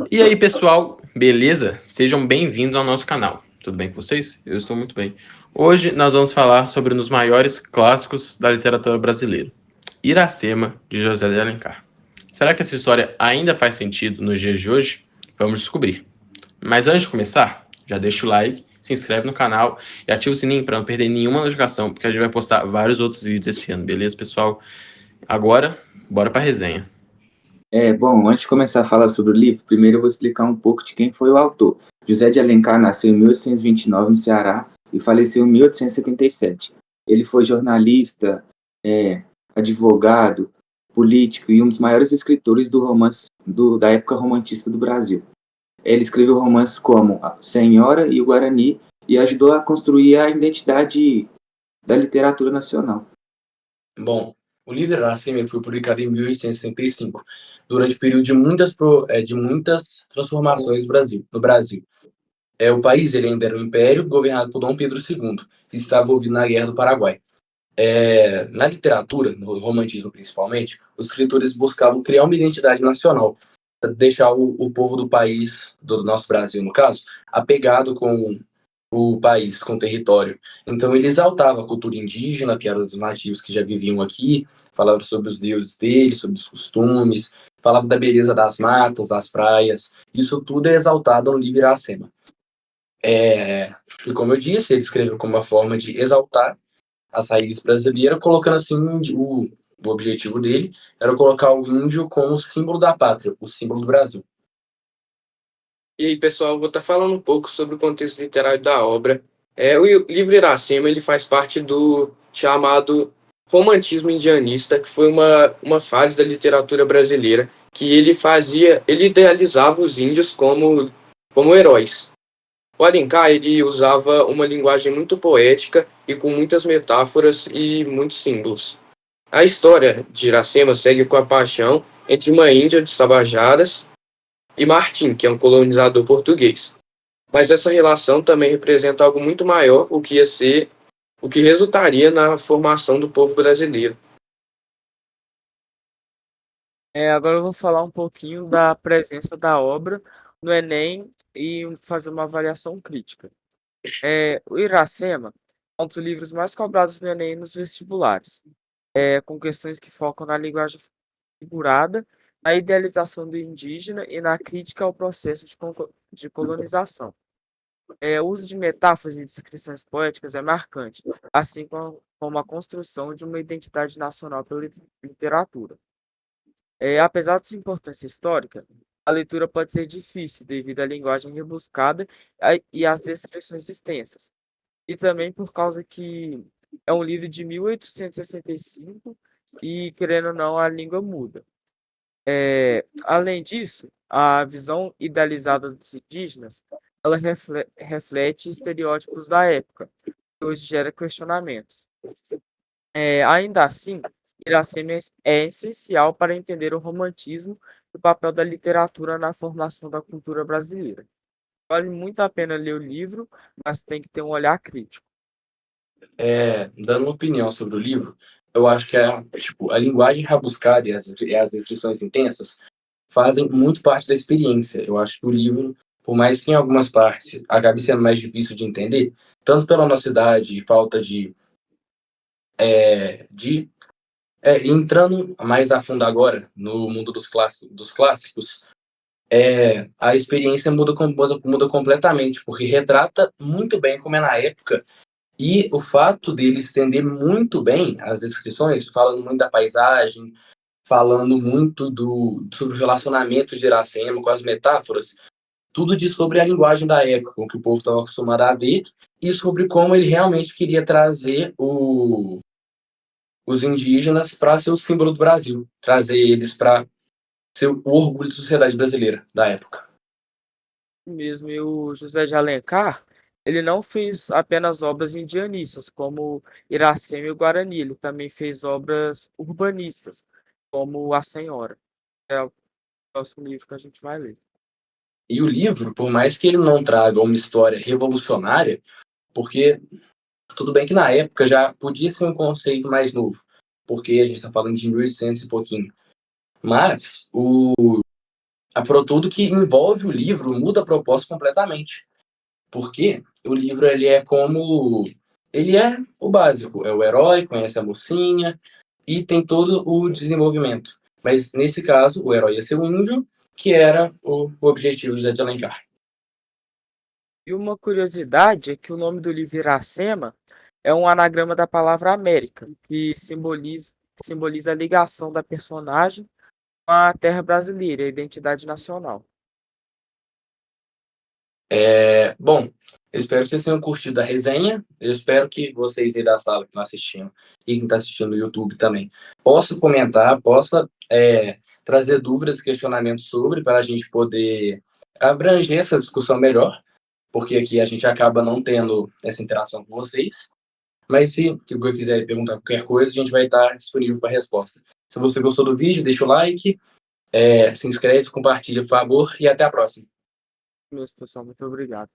E aí, pessoal, beleza? Sejam bem-vindos ao nosso canal. Tudo bem com vocês? Eu estou muito bem. Hoje nós vamos falar sobre um dos maiores clássicos da literatura brasileira, Iracema, de José de Alencar. Será que essa história ainda faz sentido nos dias de hoje? Vamos descobrir. Mas antes de começar, já deixa o like, se inscreve no canal e ativa o sininho para não perder nenhuma notificação, porque a gente vai postar vários outros vídeos esse ano, beleza, pessoal? Agora, bora para a resenha. Bom, antes de começar a falar sobre o livro, primeiro eu vou explicar um pouco de quem foi o autor. José de Alencar nasceu em 1829 no Ceará e faleceu em 1877. Ele foi jornalista, advogado, político e um dos maiores escritores do romance da época romantista do Brasil. Ele escreveu romances como A Senhora e o Guarani e ajudou a construir a identidade da literatura nacional. Bom, o livro Iracema foi publicado em 1865, durante o período de muitas transformações no Brasil. O país ele ainda era um império governado por Dom Pedro II, que estava envolvido na Guerra do Paraguai. Na literatura, no romantismo principalmente, os escritores buscavam criar uma identidade nacional, deixar o povo do país, do nosso Brasil no caso, apegado com o país, com o território. Então ele exaltava a cultura indígena, que era dos nativos que já viviam aqui, falava sobre os deuses deles, sobre os costumes, falava da beleza das matas, das praias. Isso tudo é exaltado no livro Iracema. E como eu disse, ele escreveu como uma forma de exaltar as raízes brasileiras, colocando assim o objetivo dele era colocar o índio como símbolo da pátria, o símbolo do Brasil. E aí, pessoal, vou estar falando um pouco sobre o contexto literário da obra. O livro Iracema ele faz parte do chamado romantismo indianista, que foi uma fase da literatura brasileira que ele idealizava os índios como heróis. O Alencar ele usava uma linguagem muito poética e com muitas metáforas e muitos símbolos. A história de Iracema segue com a paixão entre uma índia de Tabajaras e Martim, que é um colonizador português. Mas essa relação também representa algo muito maior, o que resultaria na formação do povo brasileiro. Agora eu vou falar um pouquinho da presença da obra no Enem e fazer uma avaliação crítica. O Iracema é um dos livros mais cobrados no Enem e nos vestibulares, com questões que focam na linguagem figurada, na idealização do indígena e na crítica ao processo de colonização. O uso de metáforas e descrições poéticas é marcante, assim como a construção de uma identidade nacional pela literatura. Apesar de sua importância histórica, a leitura pode ser difícil devido à linguagem rebuscada e às descrições extensas. E também por causa que é um livro de 1865 e, querendo ou não, a língua muda. Além disso, a visão idealizada dos indígenas ela reflete estereótipos da época, que hoje gera questionamentos. Ainda assim, Iracema é essencial para entender o romantismo e o papel da literatura na formação da cultura brasileira. Vale muito a pena ler o livro, mas tem que ter um olhar crítico. Dando uma opinião sobre o livro, eu acho que a linguagem rabuscada e as descrições intensas fazem muito parte da experiência. Eu acho que o livro, por mais que em algumas partes acabe sendo mais difícil de entender, tanto pela nossa idade e falta entrando mais a fundo agora no mundo dos clássicos, a experiência muda completamente, porque retrata muito bem como é na época e o fato dele estender muito bem as descrições, falando muito da paisagem, falando muito sobre o relacionamento de Iracema com as metáforas, tudo diz sobre a linguagem da época, com que o povo estava acostumado a ver, e sobre como ele realmente queria trazer os indígenas para ser o símbolo do Brasil, trazer eles para ser o orgulho da sociedade brasileira da época. Mesmo, e o José de Alencar, ele não fez apenas obras indianistas, como Iracema e o Guarani, ele também fez obras urbanistas, como A Senhora. É o próximo livro que a gente vai ler. E o livro, por mais que ele não traga uma história revolucionária, porque tudo bem que na época já podia ser um conceito mais novo, porque a gente está falando de 1800 e pouquinho, mas tudo que envolve o livro muda a proposta completamente. Porque o livro ele é o básico, é o herói, conhece a mocinha e tem todo o desenvolvimento. Mas nesse caso, o herói ia ser o índio, que era o objetivo de José de Alencar. E uma curiosidade é que o nome do livro Iracema é um anagrama da palavra América, que simboliza a ligação da personagem com a terra brasileira, a identidade nacional. Bom, eu espero que vocês tenham curtido a resenha. Eu espero que vocês aí da sala que estão assistindo e quem está assistindo no YouTube também possam comentar, possa trazer dúvidas, questionamentos sobre, para a gente poder abranger essa discussão melhor, porque aqui a gente acaba não tendo essa interação com vocês. Mas se alguém quiser perguntar qualquer coisa, a gente vai estar disponível para resposta. Se você gostou do vídeo, deixa o like, se inscreve, compartilha, por favor, e até a próxima. Meu pessoal, muito obrigado.